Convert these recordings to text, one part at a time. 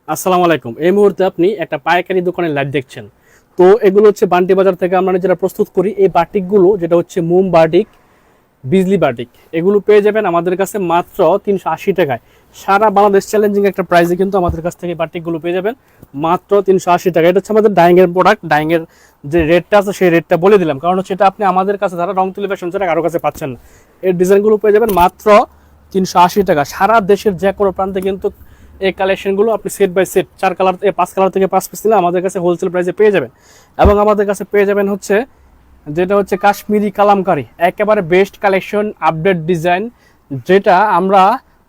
আসসালামু আলাইকুম। এই মুহূর্তে আপনি একটা পাইকারি দোকানের লাইভ দেখছেন। তো এগুলো হচ্ছে বান্টি বাজার থেকে আমরা যেটা প্রস্তুত করি, এই বাটিকগুলো যেটা হচ্ছে মোম বাটিক, বিজলি বাটিক, এগুলো পেয়ে যাবেন আমাদের কাছে মাত্র 380 টাকায়। সারা বাংলাদেশ চ্যালেঞ্জিং একটা প্রাইসে কিন্তু আমাদের কাছ থেকে বাটিকগুলো পেয়ে যাবেন মাত্র 380 টাকা। এটা হচ্ছে আমাদের ডাইংয়ের প্রোডাক্ট। ডাইংয়ের যে রেটটা আছে সেই রেটটা বলে দিলাম, কারণ হচ্ছে এটা আপনি আমাদের কাছে যারা রং তুলি ফ্যাশন ছাড়া কারো কাছে পাচ্ছেন না। এই ডিজাইনগুলো পেয়ে যাবেন মাত্র 380 টাকা। সারা দেশের যে কোনো প্রান্তে কিন্তু এই কালেকশনগুলো আপনি set by set 4 colour 5 colour থেকে 5 পিস নিলে আমাদের কাছে হোলসেল প্রাইসে পেয়ে যাবেন। এবং আমাদের কাছে পেয়ে যাবেন হচ্ছে যেটা হচ্ছে কাশ্মীরি কালামকারি, একেবারে বেস্ট কালেকশন, আপডেট ডিজাইন, যেটা আমরা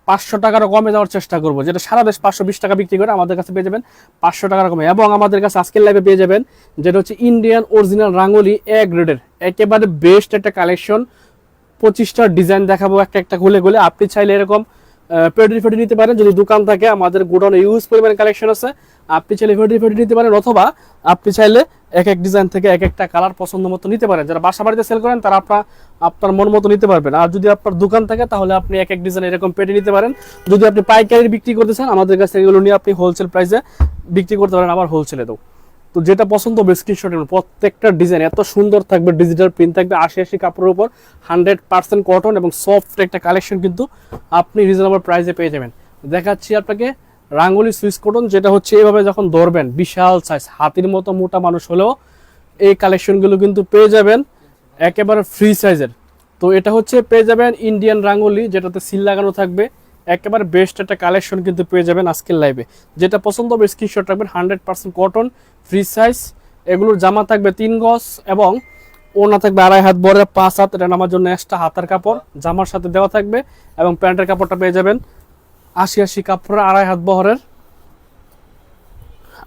500 টাকারও কমে দেওয়ার চেষ্টা করবো। যেটা সারা দেশ 520 টাকা বিক্রি করে, আমাদের কাছে পেয়ে যাবেন 500 টাকার কমে। এবং আমাদের কাছে আজকের লাইভে পেয়ে যাবেন যেটা হচ্ছে ইন্ডিয়ান অরিজিনাল রাঙ্গলি এ গ্রেডের একেবারে বেস্ট একটা কালেকশন। 25টা ডিজাইন দেখাবো একটা একটা খুলে খুলে। আপনি চাইলে এরকম পেডি ফেডি নিতে পারেন, যদি দোকান থাকে আমাদের গোডাউনে ইউজ পরিমাণ কালেকশন আছে। আপনি চাইলে পেডি ফেডি নিতে পারেন, অথবা আপনি চাইলে এক এক ডিজাইন থেকে এক একটা কালার পছন্দ মতো নিতে পারেন। যারা বাসা বাড়িতে সেল করেন তারা আপনার মন মতো নিতে পারবেন। আর যদি আপনার দোকান থাকে তাহলে আপনি এক এক ডিজাইন এরকম পেডি নিতে পারেন। যদি আপনি পাইকারি বিক্রি করতে চান আমাদের কাছ থেকে এগুলো নিয়ে আপনি হোলসেল প্রাইসে বিক্রি করতে পারেন, আবার হোলসেলে দেবো। তো যেটা পছন্দ হবে স্ক্রিনশট নেবেন। প্রত্যেকটা ডিজাইন এত সুন্দর থাকবে, ডিজিটাল প্রিন্ট থাকবে, 80 কাপড়ের উপর, 100% কটন এবং সফট একটা কালেকশন কিন্তু আপনি রিজনেবল প্রাইসে পেয়ে যাবেন। দেখাচ্ছি আপনাকে রাঙ্গুলি সুইস কটন, যেটা হচ্ছে এভাবে যখন ধরবেন বিশাল সাইজ, হাতির মতো মোটা মানুষ হলেও এই কালেকশনগুলো কিন্তু পেয়ে যাবেন একেবারে ফ্রি সাইজের। তো এটা হচ্ছে পেয়ে যাবেন ইন্ডিয়ান রাঙ্গুলি, যেটাতে সিল লাগানো থাকবে। একেবারে বেস্ট একটা কালেকশন কিন্তু পেয়ে যাবেন আজকের লাইভে। যেটা পছন্দ হবে স্ক্রিনশট রাখবেন। 100% কটন, ফ্রি সাইজ। এগুলোর জামা থাকবে 3 গজ এবং ওড়না থাকবে 2.5 হাত বড় 5 হাত। এটা নামার জন্য এক্সট্রা হাতার কাপড় জামার সাথে দেওয়া থাকবে। এবং প্যান্টের কাপড়টা পেয়ে যাবেন 80 কাপড় 2.5 হাত বহরের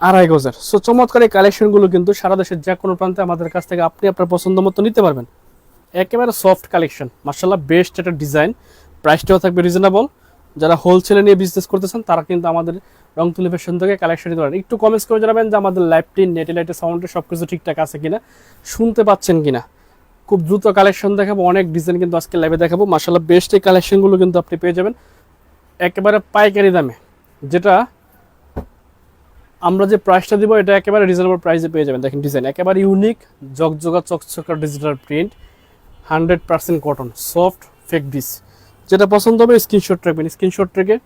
2.5 গজের। সো চমৎকার এই কালেকশনগুলো কিন্তু সারা দেশের যে কোনো প্রান্তে আমাদের কাছ থেকে আপনি আপনার পছন্দ মতো নিতে পারবেন। একেবারে সফট কালেকশন, মার্শাল্লাহ বেস্ট একটা ডিজাইন। প্রাইসটাও থাকবে রিজনেবল। যারা হোলসেলে নিয়ে বিজনেস করতেছেন তারা কিন্তু আমাদের রংতুলি ফ্যাশন থেকে কালেকশন নিতে পারেন। একটু কমেন্টস করে জানাবেন যে আমাদের লাইভটি নেটে লাইটে সাউন্ডে সব কিছু ঠিকঠাক আছে কিনা, শুনতে পাচ্ছেন কিনা। খুব দ্রুত কালেকশন দেখাবো, অনেক ডিজাইন কিন্তু আজকে লাইভে দেখাবো। মার্শাল্লাহ বেস্ট এই কালেকশনগুলো কিন্তু আপনি পেয়ে যাবেন একেবারে পাইকারি দামে। যেটা আমরা যে প্রাইসটা দিব এটা একেবারে রিজনেবল প্রাইসে পেয়ে যাবেন। দেখেন ডিজাইন একেবারে ইউনিক, জগজগা চকচকা digital print, 100% cotton, soft fabrics. যেটা পছন্দ হবে স্ক্রিনশট রাখবেন। স্ক্রিনশট রেখে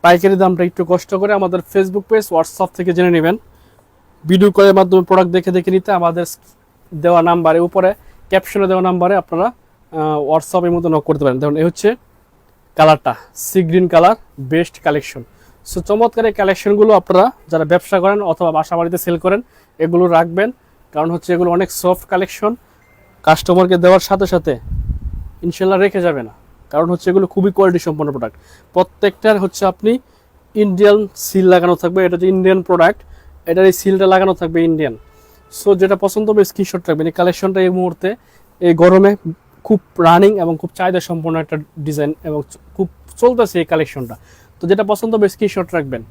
পাইকারি দামটা একটু কষ্ট করে আমাদের ফেসবুক পেজ, হোয়াটসঅ্যাপ থেকে জেনে নেবেন। ভিডিও কলের মাধ্যমে প্রোডাক্ট দেখে দেখে নিতে আমাদের দেওয়া নাম্বারে, উপরে ক্যাপশনে দেওয়া নাম্বারে আপনারা হোয়াটসঅ্যাপের মতো নক করতে পারেন। দেখুন এই হচ্ছে কালারটা, sea green colour, best collection. So চমৎকার এই কালেকশনগুলো আপনারা যারা ব্যবসা করেন অথবা বাসা বাড়িতে সেল করেন এগুলো রাখবেন, কারণ হচ্ছে এগুলো অনেক সফট কালেকশন। কাস্টমারকে দেওয়ার সাথে সাথে ইনশাল্লাহ রেখে যাবে না, কারণ হচ্ছে এগুলো খুবই কোয়ালিটি সম্পন্ন প্রোডাক্ট। প্রত্যেকটার হচ্ছে আপনি ইন্ডিয়ান সিল লাগানো থাকবে। এটা যে ইন্ডিয়ান প্রোডাক্ট, এটার এই সিলটা লাগানো থাকবে ইন্ডিয়ান। সো যেটা পছন্দ হবে স্ক্রিনশট রাখবেন। এই কালেকশনটা এই মুহূর্তে এই গরমে খুব রানিং এবং খুব চাহিদা সম্পন্ন একটা ডিজাইন এবং খুব চলতেছে এই কালেকশনটা। তো যেটা পছন্দ হবে স্ক্রিনশট রাখবেন।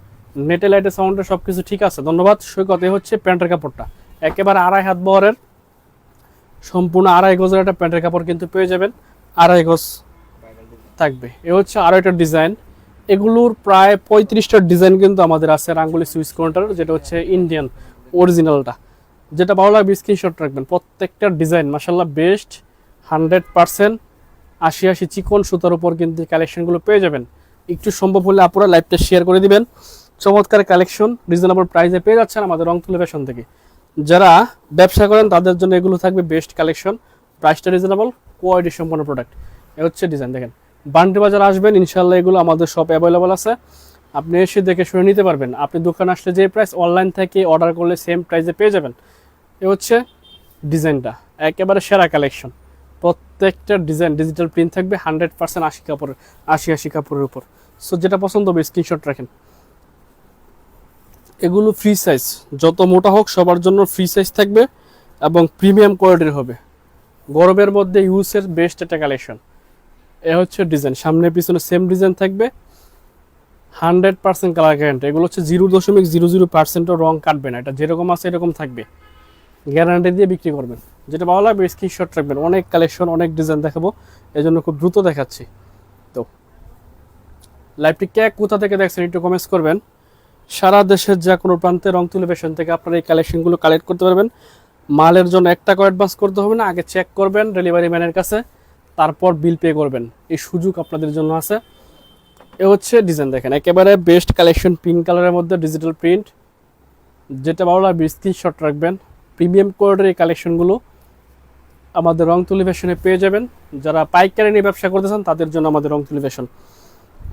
নেটে লাইটে সাউন্ডে সব কিছু ঠিক আছে, ধন্যবাদ। সৈকত এই হচ্ছে প্যান্টের কাপড়টা, একেবারে 2.5 হাত বহরের সম্পূর্ণ 2.5 গজের একটা প্যান্টের কাপড় কিন্তু পেয়ে যাবেন। 2.5 গজ থাকবে। এ হচ্ছে আরও একটা ডিজাইন। এগুলোর প্রায় 35টা ডিজাইন কিন্তু আমাদের আছে রাঙ্গুলি সুইস কাউন্টার, যেটা হচ্ছে ইন্ডিয়ান অরিজিনালটা। যেটা ভালো লাগবে স্ক্রিনশট রাখবেন। প্রত্যেকটা ডিজাইন মাশাল্লাহ বেস্ট, 100% 80 চিকন সুতার উপর কিন্তু কালেকশনগুলো পেয়ে যাবেন। একটু সম্ভব হলে আপনারা লাইভটা শেয়ার করে দিবেন। চমৎকার কালেকশন রিজনেবল প্রাইসে পেয়ে যাচ্ছেন আমাদের রংতুলি ফ্যাশন থেকে। যারা ব্যবসা করেন তাদের জন্য এগুলো থাকবে বেস্ট কালেকশন, প্রাইসটা রিজনেবল, কোয়ালিটি সম্পন্ন প্রোডাক্ট। এ হচ্ছে ডিজাইন। দেখেন বান্টি বাজার আসবেন ইনশাল্লাহ এগুলো আমাদের সব অ্যাভেলেবল আছে, আপনি এসে দেখে শুনে নিতে পারবেন। আপনি দোকানে আসলে যে প্রাইস অনলাইন থেকে অর্ডার করলে সেম প্রাইসে পেয়ে যাবেন। এ হচ্ছে ডিজাইনটা, একেবারে সেরা কালেকশন। প্রত্যেকটা ডিজাইন ডিজিটাল প্রিন্ট থাকবে, 100% 80 কাপড়ের উপর। সো যেটা পছন্দ হবে স্ক্রিনশট রাখেন। এগুলো ফ্রি সাইজ, যত মোটা হোক সবার জন্য ফ্রি সাইজ থাকবে এবং প্রিমিয়াম কোয়ালিটির হবে। গরমের মধ্যে ইউজের বেস্ট একটা কালেকশন। এ হচ্ছে ডিজাইন, সামনে পিছনে সেম ডিজাইন থাকবে, 100% কালার গ্যারান্টি। এগুলো হচ্ছে 0.00% রং কাটবে না, এটা যেরকম আছে এরকম থাকবে, গ্যারান্টি দিয়ে বিক্রি করবেন। যেটা ভালো লাগবে স্ক্রিনশট রাখবেন। অনেক কালেকশন অনেক ডিজাইন দেখাবো, এই জন্য খুব দ্রুত দেখাচ্ছি। তো লাইভটি কে কোথা থেকে দেখছেন একটু কমেন্টস করবেন। সারা দেশের যে কোনো প্রান্তে রং তুলি ফ্যাশন থেকে আপনারা এই কালেকশনগুলো কালেক্ট করতে পারবেন। মালের জন্য 1 টাকা অ্যাডভান্স করতে হবে না, আগে চেক করবেন ডেলিভারি ম্যানের কাছে, তারপর বিল পে করবেন। এই সুযোগ আপনাদের জন্য আছে। এ হচ্ছে ডিজাইন, দেখেন একেবারে বেস্ট কালেকশন, পিঙ্ক কালারের মধ্যে ডিজিটাল প্রিন্ট। যেটা ভালো লাগবে স্ক্রিনশট রাখবেন। প্রিমিয়াম কোয়ালিটির এই কালেকশনগুলো আমাদের রং তুলি ফ্যাশনে পেয়ে যাবেন। যারা পাইকারি নিয়ে ব্যবসা করতেছেন তাদের জন্য আমাদের রং তুলি ফ্যাশন।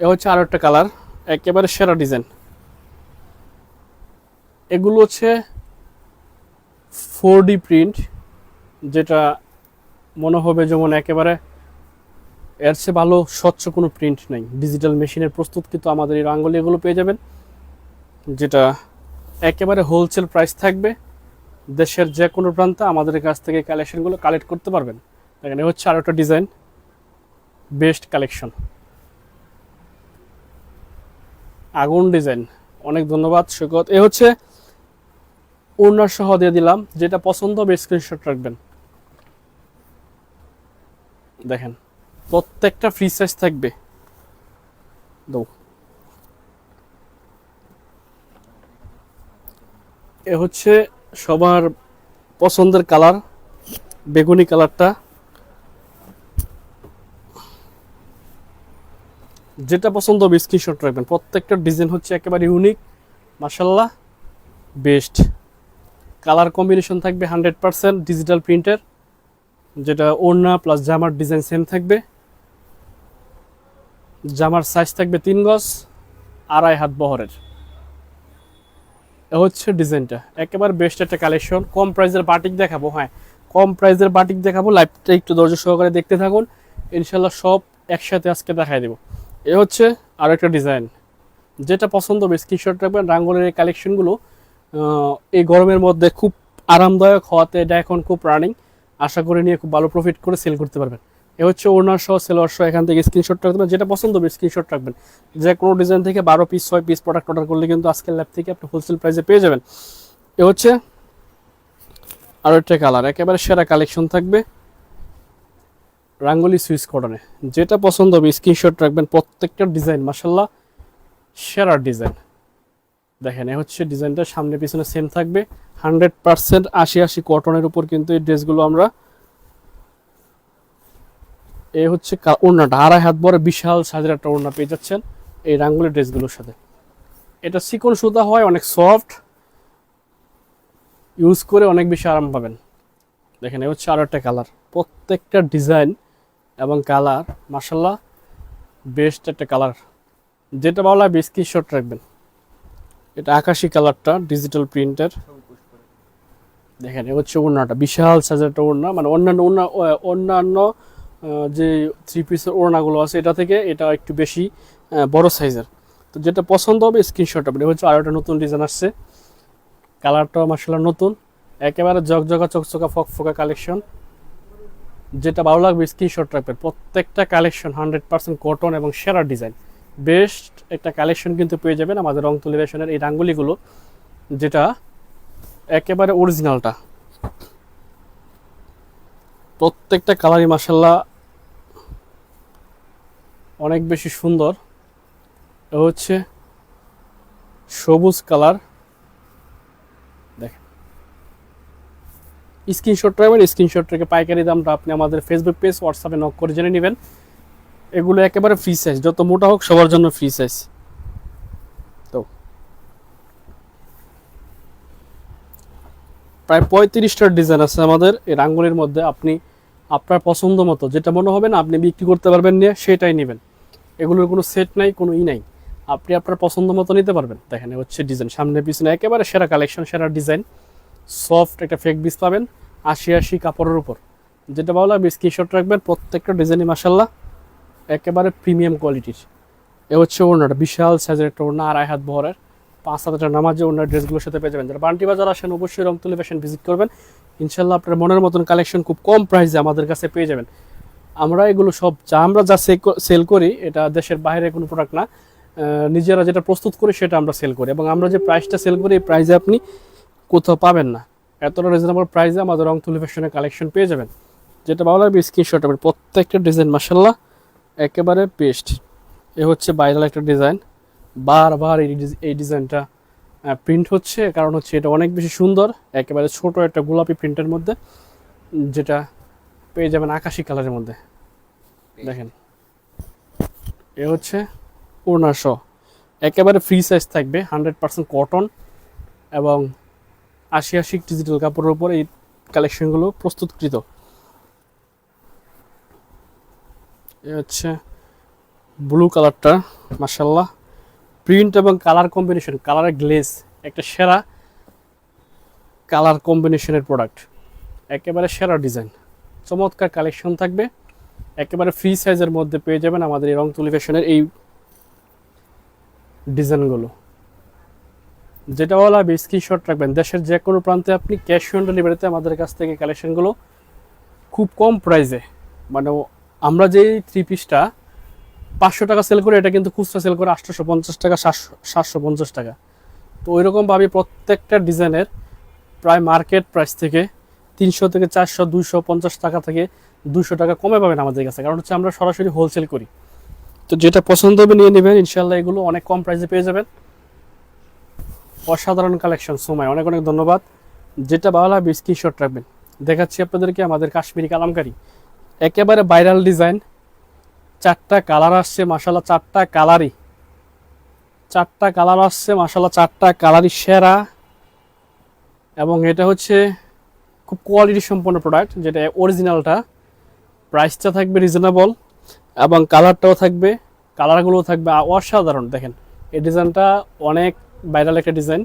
এ হচ্ছে আরও একটা কালার, একেবারে সেরা ডিজাইন। এগুলো হচ্ছে 4D প্রিন্ট, যেটা মনে হবে যেমন একেবারে এর চেয়ে ভালো স্বচ্ছ কোনো প্রিন্ট নেই। ডিজিটাল মেশিনের প্রস্তুত কিন্তু আমাদের এই রাঙ্গলি এগুলো পেয়ে যাবেন, যেটা একেবারে হোলসেল প্রাইস থাকবে। দেশের যে কোনো প্রান্তে আমাদের কাছ থেকে কালেকশনগুলো কালেক্ট করতে পারবেন। এখানে হচ্ছে আরও একটা ডিজাইন, বেস্ট কালেকশন, আগুন ডিজাইন। অনেক ধন্যবাদ সৈকত। এ হচ্ছে ওড়না সহ দিয়ে দিলাম, যেটা পছন্দ হবে স্ক্রিনশট রাখবেন। দেখেন প্রত্যেকটা ফ্রি সাইজ থাকবে। এ হচ্ছে সবার পছন্দের কালার, বেগুনি কালারটা। যেটা পছন্দ হবে স্ক্রিনশট রাখবেন। প্রত্যেকটা ডিজাইন হচ্ছে একেবারে ইউনিক, মাশাআল্লাহ বেস্ট। কালার কম্বিনেশন থাকবে 100% ডিজিটাল প্রিন্টের, যেটা ওড়না প্লাস জামার ডিজাইন সেম থাকবে। জামার সাইজ থাকবে 3 গজ, 2.5 হাত বহরের। এ হচ্ছে ডিজাইনটা, একেবারে বেস্ট একটা কালেকশন। কম প্রাইসের বাটিক দেখাবো, হ্যাঁ কম প্রাইসের বাটিক দেখাবো। লাইভটা একটু ধৈর্য সহকারে দেখতে থাকুন, ইনশাল্লাহ সব একসাথে আজকে দেখাই দেবো। এ হচ্ছে আরও একটা ডিজাইন, যেটা পছন্দ হবে স্ক্রিনশট রাখবেন। রাঙ্গলের এই কালেকশনগুলো এই গরমের মধ্যে খুব আরামদায়ক হওয়াতে এটা এখন খুব রানিং। আশা করে নিয়ে খুব ভালো প্রফিট করে সেল করতে পারবেন। এ হচ্ছে ওড়না সহ সেলোয়ার সহ, এখান থেকে স্ক্রিনশট রাখবেন। যেটা পছন্দ হবে স্ক্রিনশট রাখবেন। যে কোনো ডিজাইন থেকে 12 পিস 6 পিস প্রোডাক্ট অর্ডার করলে কিন্তু আজকের ল্যাব থেকে আপনি হোলসেল প্রাইসে পেয়ে যাবেন। এ হচ্ছে আরও একটা কালার, একেবারে সেরা কালেকশন থাকবে রাঙ্গলি সুইস কটনে। যেটা পছন্দ হবে স্ক্রিনশট রাখবেন। প্রত্যেকটা ডিজাইন মাশাআল্লাহ সেরা ডিজাইন। দেখেন এ হচ্ছে ডিজাইনটা, সামনে পিছনে সেম থাকবে। 100% 80 কটনের উপর কিন্তু এই ড্রেসগুলো আমরা। এ হচ্ছে ওড়নাটা, 2.5 হাত বড় বিশাল সাইজের একটা ওড়না পেয়ে যাচ্ছেন এই রাঙ্গুলি ড্রেসগুলোর সাথে। এটা চিকন সুতা হয়, অনেক সফট, ইউজ করে অনেক বেশি আরাম পাবেন। দেখেন এ হচ্ছে আরও একটা কালার। প্রত্যেকটা ডিজাইন এবং কালার মাশাআল্লাহ বেস্ট একটা কালার। যেটা ভালো লাগবে স্ক্রিনশট রাখবেন। এটা আকাশি কালারটা, ডিজিটাল প্রিন্টের। দেখেন এ হচ্ছে ওড়নাটা, বিশাল সাইজের একটা ওড়না, মানে অন্যান্য যে 3 পিসের ওড়নাগুলো আছে এটা থেকে এটা একটু বেশি বড় সাইজের। তো যেটা পছন্দ হবে স্ক্রিনশট রাখবেন। এটা হচ্ছে আরও একটা নতুন ডিজাইন আসছে, কালারটা মাশাআল্লাহ নতুন, একেবারে জকজকা চকচকা ফকফকা কালেকশন। যেটা ভালো লাগবে স্ক্রিনশট রাখবেন। প্রত্যেকটা কালেকশন 100% কটন এবং সেরা ডিজাইন, বেস্ট একটা কালেকশন কিন্তু পেয়ে যাবেন আমাদের রং তুলি ফ্যাশনের এই রাঙ্গুলিগুলো, যেটা একেবারে অরিজিনালটা। প্রত্যেকটা কালারই মাশাআল্লাহ অনেক বেশি সুন্দর। এটা হচ্ছে সবুজ কালার। দেখেন স্ক্রিনশট রাখবেন। স্ক্রিনশট রেখে পাইকারি দামটা আপনি আমাদের ফেসবুক পেজ হোয়াটসঅ্যাপে নক করে জেনে নেবেন। এগুলো একেবারে ফ্রি সাইজ, যত মোটা হোক সবার জন্য ফ্রি সাইজ। তো প্রায় 35টার ডিজাইন আছে আমাদের এই রাঙ্গুলির মধ্যে। আপনি আপনার পছন্দ মতো যেটা মনে হবে না আপনি বিক্রি করতে পারবেন নিয়ে সেটাই নেবেন। এগুলোর কোনো সেট নাই, কোনো নাই, আপনি আপনার পছন্দ মতো নিতে পারবেন। দেখেন হচ্ছে ডিজাইন, সামনে পিছনে একেবারে সেরা কালেকশন, সেরা ডিজাইন। সফট একটা ফেক বিস পাবেন 80 কাপড়ের উপর। যেটা ভালো লাগবে স্ক্রিনশট রাখবেন। প্রত্যেকটা ডিজাইনই মাশাআল্লাহ একেবারে প্রিমিয়াম কোয়ালিটির। এ হচ্ছে ওড়নাটা, বিশাল সাইজের একটা ওড়না, 2.5 হাত বহরের, 5 হাজার নামাজে ওড়নার ড্রেসগুলোর সাথে পেয়ে যাবেন। যারা বান্টি বাজার আসেন অবশ্যই রং তুলি ফ্যাশন ভিজিট করবেন। ইনশাল্লাহ আপনার মনের মতন কালেকশন খুব কম প্রাইসে আমাদের কাছে পেয়ে যাবেন। আমরা এগুলো সব আমরা যা সেল করি এটা দেশের বাইরে কোনো প্রোডাক্ট না, নিজেরা যেটা প্রস্তুত করি সেটা আমরা সেল করি, এবং আমরা যে প্রাইসটা সেল করি এই প্রাইসে আপনি কোথাও পাবেন না। এতটা রিজনেবল প্রাইসে আমাদের রং তুলি ফ্যাশনের কালেকশন পেয়ে যাবেন। যেটা ভালো লাগবে স্ক্রিনশট হবে। প্রত্যেকটা ডিজাইন মাশাআল্লাহ একেবারে বেস্ট। এ হচ্ছে ভাইরাল একটা ডিজাইন, বারবার এই ডিজাইনটা প্রিন্ট হচ্ছে, কারণ হচ্ছে এটা অনেক বেশি সুন্দর, একেবারে ছোট একটা গোলাপি প্রিন্টের মধ্যে, যেটা পেয়ে যাবেন আকাশি কালারের মধ্যে। দেখেন এ হচ্ছে ওড়না সহ, একেবারে ফ্রি সাইজ থাকবে, 100% কটন এবং 80 ডিজিটাল কাপড়ের উপর এই কালেকশনগুলো প্রস্তুতকৃত। এ হচ্ছে ব্লু কালারটা, মাশাআল্লাহ প্রিন্ট এবং কালার কম্বিনেশন, কালারের গ্লেজ একটা সেরা কালার কম্বিনেশনের প্রোডাক্ট, একেবারে সেরা ডিজাইন, চমৎকার কালেকশন থাকবে, একেবারে ফ্রি সাইজের মধ্যে পেয়ে যাবেন আমাদের এই রংতুলি ফ্যাশনের এই ডিজাইনগুলো। যেটা বলা হবে স্ক্রিনশট রাখবেন, দেশের যে কোনো প্রান্তে আপনি ক্যাশ অন ডেলিভারিতে আমাদের কাছ থেকে কালেকশনগুলো খুব কম প্রাইসে, মানে আমরা যেই 3 পিসটা 500 টাকা সেল করে, এটা কিন্তু খুচরা সেল করে 850 টাকা, 750 টাকা। তো ওইরকমভাবে প্রত্যেকটা ডিজাইনের প্রায় মার্কেট প্রাইস থেকে 300 থেকে 400, 250 টাকা থেকে 200 টাকা কমে পাবেন আমাদের কাছে, কারণ হচ্ছে আমরা সরাসরি হোলসেল করি। তো যেটা পছন্দ হবে নিয়ে নেবেন, ইনশাল্লাহ এগুলো অনেক কম প্রাইসে পেয়ে যাবেন। অসাধারণ কালেকশন সময়, অনেক অনেক ধন্যবাদ। যেটা ভালো লাগবে স্ক্রিনশট রাখবেন। দেখাচ্ছি আপনাদেরকে আমাদের কাশ্মীরি কালামকারী, একেবারে ভাইরাল ডিজাইন, 4টা কালার আসছে মাশাআল্লাহ, 4টা কালারই, 4টা কালার আসছে মাশাআল্লাহ, 4টা কালারই সেরা। এবং এটা হচ্ছে খুব কোয়ালিটি সম্পন্ন প্রোডাক্ট, যেটা অরিজিনালটা, প্রাইসটা থাকবে রিজনেবল এবং কালারটাও থাকবে, কালারগুলোও থাকবে অসাধারণ। দেখেন এই ডিজাইনটা অনেক ভাইরাল একটা ডিজাইন।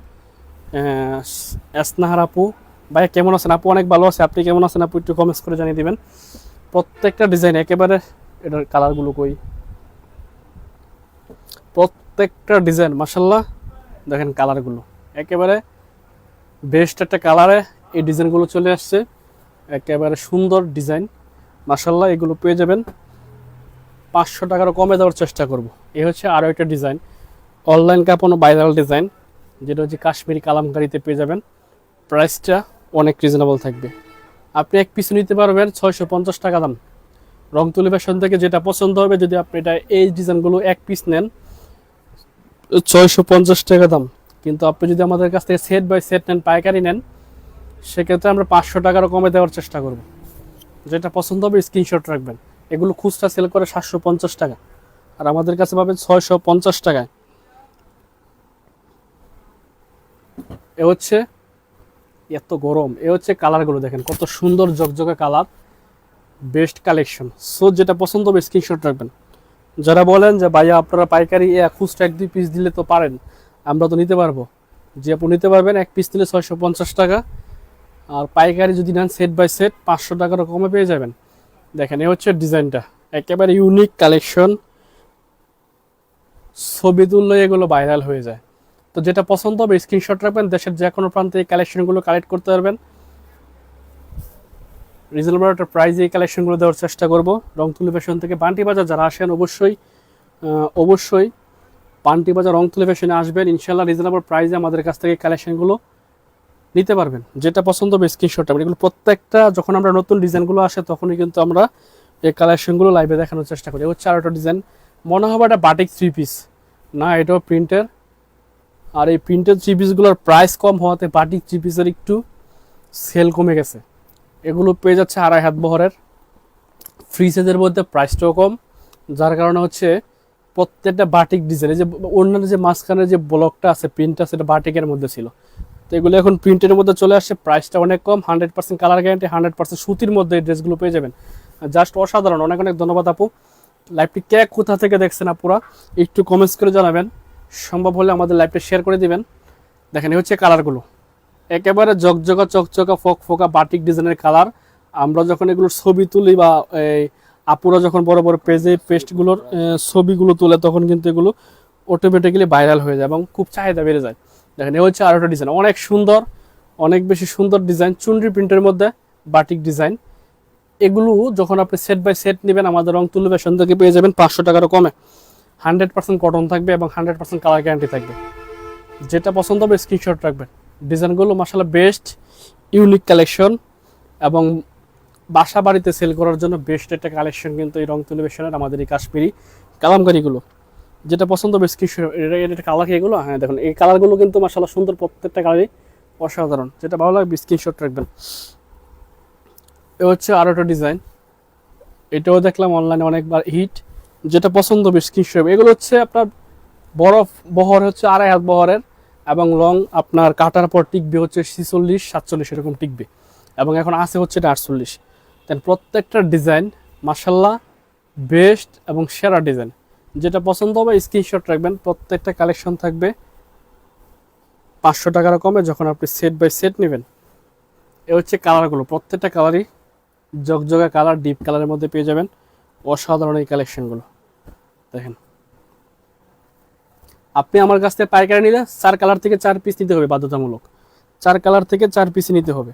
এসনাহার আপু, ভাই কেমন আছেন? আপু অনেক ভালো আছে, আপনি কেমন আছেন আপু? একটু কমেন্টস করে জানিয়ে দিবেন। প্রত্যেকটা ডিজাইন একেবারে, এটার কালারগুলো কই, প্রত্যেকটা ডিজাইন মাশাআল্লাহ, দেখেন কালারগুলো একেবারে বেস্ট একটা কালারে এই ডিজাইনগুলো চলে আসছে, একেবারে সুন্দর ডিজাইন মাশাআল্লাহ। এগুলো পেয়ে যাবেন 500 টাকারও কমে দেওয়ার চেষ্টা করব। এই হচ্ছে আরও একটা ডিজাইন, অনলাইন কাপড় ভাইরাল ডিজাইন, যেটা হচ্ছে কাশ্মীরি কালামকারিতে পেয়ে যাবেন। প্রাইসটা অনেক রিজনেবল থাকবে, আপনি এক পিস নিতে পারবেন 650 টাকা দাম। রংতুলি ফ্যাশন থেকে যেটা পছন্দ হবে, যদি আপনি এটা এই ডিজাইনগুলো এক পিস নেন 650 টাকা দাম, কিন্তু আপনি যদি আমাদের কাছ থেকে সেট বাই সেট নেন, পাইকারি নেন, সেক্ষেত্রে আমরা 500 টাকারও কমে দেওয়ার চেষ্টা করব। যেটা পছন্দ হবে স্ক্রিনশট রাখবেন। এগুলো খুচরা সেল করে 750 টাকা, আর আমাদের কাছে পাবেন 650 টাকায়। এ হচ্ছে, এত গরম, এ হচ্ছে কালারগুলো দেখেন কত সুন্দর ঝকঝকে কালার, বেস্ট কালেকশন। সো যেটা পছন্দ হবে স্ক্রিনশট রাখবেন। যারা বলেন যে ভাইয়া আপনারা পাইকারি খুচরা 1-2 পিস দিলে তো পারেন, আমরা তো নিতে পারবো, যে আপনি নিতে পারবেন, এক পিস নিলে 650 টাকা, আর পাইকারি যদি নেন সেট বাই সেট 500 টাকারও কমে পেয়ে যাবেন। দেখেন এ হচ্ছে ডিজাইনটা, একেবারে ইউনিক কালেকশন, ছবি তুললে এগুলো ভাইরাল হয়ে যায়। তো যেটা পছন্দ হবে স্ক্রিনশট রাখবেন, দেশের যে কোনো প্রান্তে এই কালেকশনগুলো কালেক্ট করতে পারবেন। রিজনেবল একটা প্রাইজে এই কালেকশনগুলো দেওয়ার চেষ্টা করব। রংতুলি ফ্যাশন থেকে বান্টি বাজার যারা আসেন, অবশ্যই বান্টি বাজার রংতুলি ফ্যাশনে আসবেন, ইনশাল্লাহ রিজনেবল প্রাইজে আমাদের কাছ থেকে কালেকশনগুলো নিতে পারবেন। যেটা পছন্দ হবে স্ক্রিনশট রাখবেন। এগুলো প্রত্যেকটা যখন আমরা নতুন ডিজাইনগুলো আসে, তখনই কিন্তু আমরা এই কালেকশনগুলো লাইভে দেখানোর চেষ্টা করি। হচ্ছে আর একটা ডিজাইন, মনে হবে এটা বাটিক 3 পিস, না এটাও প্রিন্টের। আর এই প্রিন্টের 3 পিসগুলোর প্রাইস কম হওয়াতে বাটিক 3 পিসের একটু সেল কমে গেছে। এগুলো পেয়ে যাচ্ছে 2.5 হাত বহরের, ফ্রি সাইজের মধ্যে, প্রাইসটাও কম, যার কারণে হচ্ছে প্রত্যেকটা বাটিক ডিজাইন। এই যে অন্যান্য যে মাঝখানের যে ব্লকটা আছে, প্রিন্টটা, সেটা বাটিকের মধ্যে ছিল, তো এগুলো এখন প্রিন্টের মধ্যে চলে আসছে, প্রাইসটা অনেক কম, 100% কালার গ্যারান্টি, 100% সুতির মধ্যে এই ড্রেসগুলো পেয়ে যাবেন। জাস্ট অসাধারণ, অনেক অনেক ধন্যবাদ আপু। লাইভটি কে কোথা থেকে দেখছেন আপুরা একটু কমেন্টস করে জানাবেন, সম্ভব হলে আমাদের লাইভটা শেয়ার করে দিবেন। দেখেন এই হচ্ছে কালারগুলো, একেবারে জকজকা চকচকা ফোকা বাটিক ডিজাইনের কালার। আমরা যখন এগুলোর ছবি তুলি, বা এই আপুরা যখন বড় বড় পেস্টগুলোর ছবিগুলো তুলে, তখন কিন্তু এগুলো অটোমেটিক্যালি ভাইরাল হয়ে যায় এবং খুব চাহিদা বেড়ে যায়। দেখেন এই হচ্ছে আরও একটা ডিজাইন, অনেক সুন্দর, অনেক বেশি সুন্দর ডিজাইন, চুনরি প্রিন্টের মধ্যে বাটিক ডিজাইন। এগুলো যখন আপনি সেট বাই সেট নেবেন, আমাদের রংতুলি ফ্যাশন থেকে পেয়ে যাবেন 500 টাকারও কমে। 100% কটন থাকবে এবং 100% কালার গ্যারান্টি থাকবে। যেটা পছন্দ হবে স্ক্রিনশট রাখবেন। ডিজাইনগুলো মাশাআল্লাহ বেস্ট, ইউনিক কালেকশন, এবং বাসা বাড়িতে সেল করার জন্য বেস্ট একটা কালেকশন কিন্তু এই রংতুলি ফ্যাশনের আমাদের এই কাশ্মীরি কালামকারীগুলো। যেটা পছন্দ হবে স্ক্রিনশট। এটা কালার কি এগুলো? হ্যাঁ দেখুন এই কালারগুলো কিন্তু মাশাআল্লাহ সুন্দর, প্রত্যেকটা কালারই অসাধারণ। যেটা ভালো লাগবে স্ক্রিনশট রাখবেন। এ হচ্ছে আরও একটা ডিজাইন, এটাও দেখলাম অনলাইনে অনেকবার হিট। যেটা পছন্দ হবে স্ক্রিনশট। এগুলো হচ্ছে আপনার বরফ বহর হচ্ছে 2.5 হাত বহরের, এবং লং আপনার কাটার পর টিকবে হচ্ছে 46-47 এরকম টিকবে, এবং এখন আছে হচ্ছে এটা 48। দেন প্রত্যেকটা ডিজাইন মাশাআল্লাহ বেস্ট এবং সেরা ডিজাইন। যেটা পছন্দ হবে স্ক্রিনশট রাখবেন। প্রত্যেকটা কালেকশন থাকবে 500 টাকার কমে যখন আপনি সেট বাই সেট নেবেন। এ হচ্ছে কালারগুলো, প্রত্যেকটা কালারই জগজগা কালার, ডিপ কালারের মধ্যে পেয়ে যাবেন। অসাধারণ এই কালেকশনগুলো দেখেন। আপনি আমার কাছ থেকে পাইকারি নিলে 4 কালার থেকে 4 পিস নিতে হবে বাধ্যতামূলক। 4 কালার থেকে 4 পিস নিতে হবে।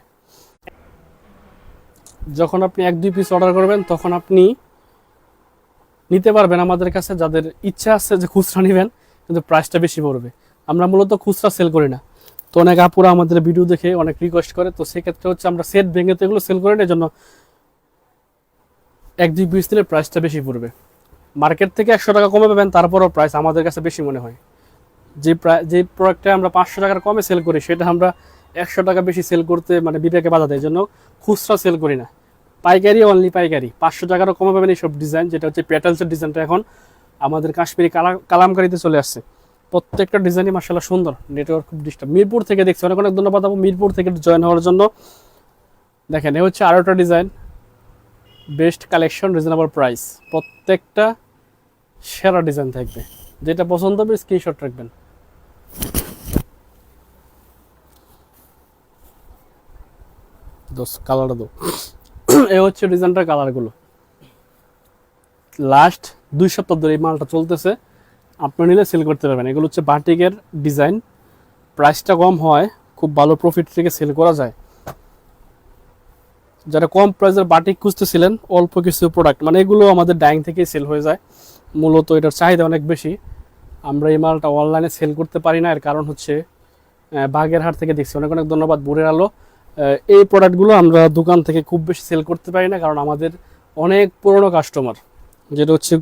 যখন আপনি 1-2 পিস অর্ডার করবেন তখন আপনি নিতে পারবেন আমাদের কাছে। যাদের ইচ্ছা আছে যে খুচরা নেবেন কিন্তু প্রাইসটা বেশি পড়বে, আমরা মূলত খুচরা সেল করি না। তো অনেক আপুরা আমাদের ভিডিও দেখে অনেক রিকোয়েস্ট করে, তো সেক্ষেত্রে হচ্ছে আমরা সেট ভেঙে তো এগুলো সেল করি না, এই জন্য 1-2 পিস নিলে প্রাইসটা বেশি পড়বে। মার্কেট থেকে 100 টাকা কমে পাবেন, তারপরও প্রাইস আমাদের কাছে বেশি মনে হয়। যে প্রোডাক্টটা আমরা 500 টাকার কমে সেল করি সেটা আমরা 100 টাকা বেশি সেল করতে মানে বিবেকে বাধা দেয়, জন্য খুচরা সেল করি না। পাইকারি, অনলি পাইকারি। 500 টাকারও কমে পাবেন এইসব ডিজাইন। যেটা হচ্ছে পেটালসের ডিজাইনটা এখন আমাদের কাশ্মীরি কালামকারিতে চলে আসছে। প্রত্যেকটা ডিজাইনই মাশাআল্লাহ সুন্দর। নেটওয়ার্ক খুব ডিস্টার্ব। মিরপুর থেকে দেখছি, অনেক অনেক ধন্যবাদ আপু মিরপুর থেকে জয়েন হওয়ার জন্য। দেখেন এ হচ্ছে আরও একটা design, best collection, reasonable price. প্রত্যেকটা সেরা ডিজাইন থাকবে। যেটা পছন্দ হবে স্ক্রিনশট রাখবেন। কালারটা দো এ হচ্ছে ডিজাইনটার কালারগুলো। লাস্ট 2 সপ্তাহ ধরে এই মালটা চলতেছে, আপনি নিলে সেল করতে পারবেন। এগুলো হচ্ছে বাটিকের ডিজাইন, প্রাইসটা কম হয়, খুব ভালো প্রফিট থেকে সেল করা যায়। যারা কম প্রাইসের বাটিক খুঁজতেছিলেন, অল্প কিছু প্রোডাক্ট, মানে এগুলো আমাদের ডাইং থেকেই সেল হয়ে যায়। মূলত এটার চাহিদা অনেক বেশি। আমরা এই মালটা অনলাইনে সেল করতে পারি না, এর কারণ হচ্ছে বাগেরহাট থেকে দেখছি। অনেক অনেক ধন্যবাদ ভোরের আলো। এই প্রোডাক্টগুলো আমরা দোকান থেকে খুব বেশি সেল করতে পারি না, কারণ আমাদের অনেক পুরনো কাস্টমার, যেটা হচ্ছে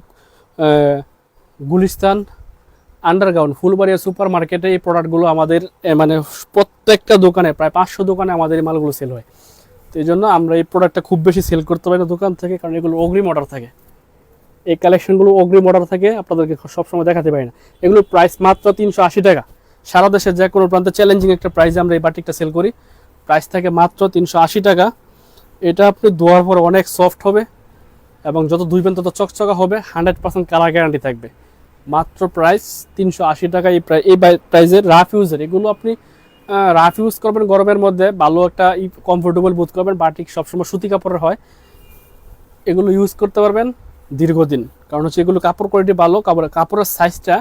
গুলিস্তান আন্ডারগ্রাউন্ড ফুলবাড়িয়া সুপার মার্কেটে এই প্রোডাক্টগুলো আমাদের মানে প্রত্যেকটা দোকানে, প্রায় 500 দোকানে আমাদের এই মালগুলো সেল হয়। তো এই জন্য আমরা এই প্রোডাক্টটা খুব বেশি সেল করতে পারি না দোকান থেকে, কারণ এগুলো অগ্রিম অর্ডার থাকে। এই কালেকশনগুলো অগ্রিম অর্ডার থাকে, আপনাদেরকে সবসময় দেখাতে পারি না। এগুলোর প্রাইস মাত্র 380 টাকা। সারা দেশের যে কোনো প্রান্তে চ্যালেঞ্জিং একটা প্রাইসে আমরা এই বাটিকটা সেল করি। প্রাইস থাকে মাত্র 380 টাকা। এটা আপনি ধোয়ার পর অনেক সফট হবে, এবং যত ধুইবেন তত চকচকা হবে। 100% কালার গ্যারান্টি থাকবে। মাত্র প্রাইস 380 টাকা। এই প্রাইসের রাফ ইউজের এগুলো আপনি রাফ ইউজ করবেন, গরমের মধ্যে ভালো একটা কমফোর্টেবল বোধ করবেন। বাটিক সবসময় সুতি কাপড়ের হয়, এগুলো ইউজ করতে পারবেন দীর্ঘদিন। কারণ হচ্ছে এগুলো কাপড় কোয়ালিটি ভালো, কাপড়ের সাইজটা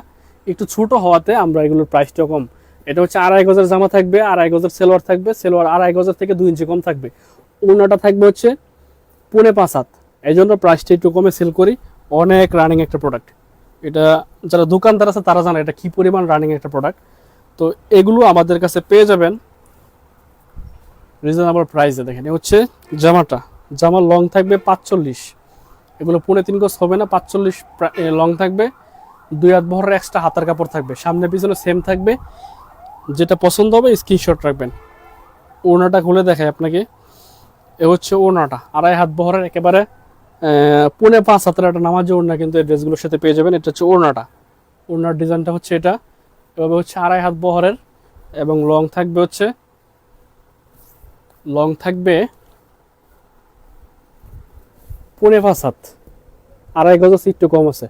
একটু ছোট হওয়াতে আমরা এগুলোর প্রাইসটা কম। এটা হচ্ছে 2.5 গজের জামা থাকবে, 2.5 গজের সেলোয়ার থাকবে, সেলোয়ার 2.5 গজের থেকে 2 ইঞ্চি কম থাকবে। ওড়নাটা থাকবে হচ্ছে 4.5 হাত। এই জন্য প্রাইসটা একটু কমে সেল করি। অনেক রানিং একটা প্রোডাক্ট এটা, যারা দোকানদার আছে তারা জানে এটা কি পরিমাণ রানিং একটা প্রোডাক্ট। তো এগুলো আমাদের কাছে পেয়ে যাবেন রিজনেবল প্রাইসে। দেখেন হচ্ছে জামার লং থাকবে 45, এগুলো 3.5 গজ হবে না, 45 লং থাকবে। 2 হাত বহরের এক্সট্রা হাতার কাপড় থাকবে, সামনে পিছনে সেম থাকবে। যেটা পছন্দ হবে স্ক্রিনশট রাখবেন। ওড়নাটা খুলে দেখায় আপনাকে। এ হচ্ছে ওড়নাটা 2.5 হাত বহরের, একেবারে 4.5 হাতের একটা নামাজি ওড়না কিন্তু এই ড্রেসগুলোর সাথে পেয়ে যাবেন। এটা হচ্ছে ওড়নাটা, ওড়নার ডিজাইনটা হচ্ছে এটা। এভাবে হচ্ছে 2.5 হাত বহরের, এবং লং থাকবে 4.5 হাত, 2.5 গজ একটু কম আছে।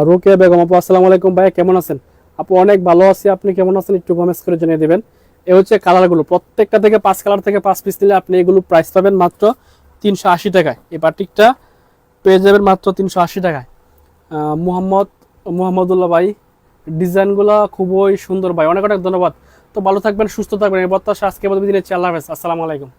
রোকেয়া বেগম আপু আসসালামু আলাইকুম ভাই, কেমন আছেন? আপু অনেক ভালো আছি, আপনি কেমন আছেন একটু কমেন্টস করে জানিয়ে দেবেন। এ হচ্ছে কালারগুলো, প্রত্যেকটা থেকে 5 কালার থেকে 5 পিস নিলে আপনি এগুলো প্রাইস পাবেন মাত্র 380 টাকায়। এই বাটিকটা পেয়ে যাবেন মাত্র 380 টাকায়। মুহাম্মদুল্লাহ ভাই, ডিজাইনগুলো খুবই সুন্দর ভাই, অনেক অনেক ধন্যবাদ। তো ভালো থাকবেন, সুস্থ থাকবেন, এই প্রত্যাশা। আজকে দিন আল্লাহ হাফেজ, আসসালামু আলাইকুম।